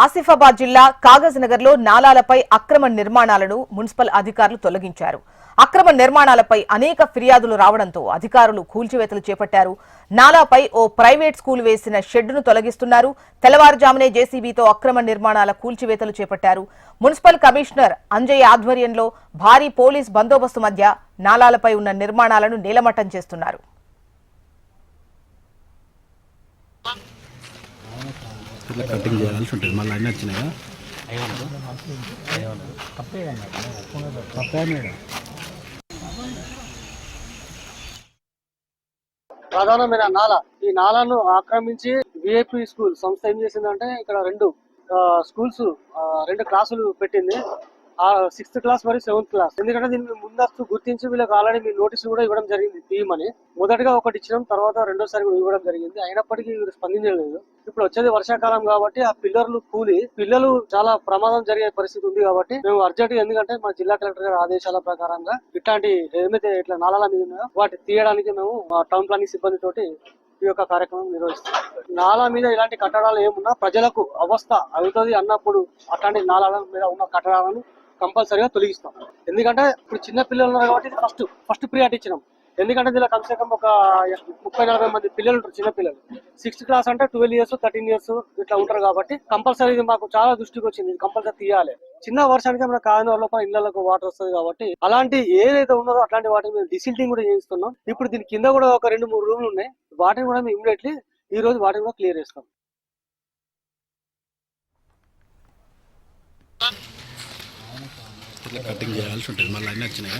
ఆసిఫాబాద్ జిల్లా కాగజ్నగర్లో నాలాలపై అక్రమ నిర్మాణాలను మున్సిపల్ అధికారులు తొలగించారు. అక్రమ నిర్మాణాలపై అనేక ఫిర్యాదులు రావడంతో అధికారులు కూల్చివేతలు చేపట్టారు. నాలాపై ఓ ప్రైవేట్ స్కూల్ వేసిన షెడ్డును తొలగిస్తున్నారు. తెల్లవారుజామునే జేసీబీతో అక్రమ నిర్మాణాల కూల్చివేతలు చేపట్టారు. మున్సిపల్ కమిషనర్ అంజయ్ ఆధ్వర్యంలో భారీ పోలీస్ బందోబస్తు మధ్య నాలాలపై ఉన్న నిర్మాణాలను నేలమట్టం చేస్తున్నారు. కటింగ్ చేయాల్సి ఉంటుంది. మళ్ళీ అన్నీ వచ్చినాయా? ప్రధానమైన నాల, ఈ నాలను ఆక్రమించి విఐపి స్కూల్ సంస్థ ఏం చేసిందంటే ఇక్కడ రెండు స్కూల్స్ రెండు క్లాసులు పెట్టింది. 6th క్లాస్ మరియు 7th క్లాస్. ఎందుకంటే దీన్ని ముందస్తు గుర్తించి వీళ్ళకి ఆల్రెడీ మీ నోటీసులు కూడా ఇవ్వడం జరిగింది తీయమని. మొదటగా ఒకటి ఇచ్చినాం, తర్వాత రెండోసారి కూడా ఇవ్వడం జరిగింది. అయినప్పటికీ వీరు స్పందించలేదు. ఇప్పుడు వచ్చేది వర్షాకాలం కాబట్టి ఆ పిల్లర్లు కూలి పిల్లలు చాలా ప్రమాదం జరిగే పరిస్థితి ఉంది. కాబట్టి మేము అర్జెంట్, ఎందుకంటే మా జిల్లా కలెక్టర్ గారి ఆదేశాల ప్రకారంగా ఇట్లాంటి ఏమైతే ఇట్లా నాలాల మీద ఉన్నాయో వాటి తీయడానికి మేము టౌన్ ప్లానింగ్ సిబ్బంది తోటి ఈ యొక్క కార్యక్రమం నిర్వహిస్తాం. నాలా మీద ఇలాంటి కట్టడాలు ఏమున్నా ప్రజలకు అవస్థ అవుతుంది అన్నప్పుడు అట్లాంటి నాలాల మీద ఉన్న కట్టడాలను కంపల్సరీగా తొలగిస్తాం. ఎందుకంటే ఇప్పుడు చిన్న పిల్లలు ఉన్నారు కాబట్టి ఫస్ట్ ప్రియారిటీ ఇచ్చినాం. ఎందుకంటే దీనిలో కమ్సే కమ్ ఒక 30-40 మంది పిల్లలు ఉంటారు, చిన్న పిల్లలు. 6th క్లాస్ అంటే 12 years 13 years ఇట్లా ఉంటారు కాబట్టి కంపల్సరీ ఇది మాకు చాలా దృష్టికి వచ్చింది. కంపల్సరీ తీయాలి. చిన్న వర్షానికి మన కాకినాడ లోపల ఇళ్లకు వాటర్ వస్తుంది కాబట్టి అలాంటి ఏదైతే ఉన్నదో అట్లాంటి వాటిని మేము డిసిల్టింగ్ కూడా చేయిస్తున్నాం. ఇప్పుడు దీని కింద కూడా ఒక 2-3 రూమ్లు ఉన్నాయి. వాటిని కూడా మేము ఇమీడియట్లీ ఈ రోజు వాటిని కూడా క్లియర్ చేస్తాం. కటింగ్ చేయాల్సి ఉంటుంది. మళ్ళీ అన్నీ వచ్చినాయా?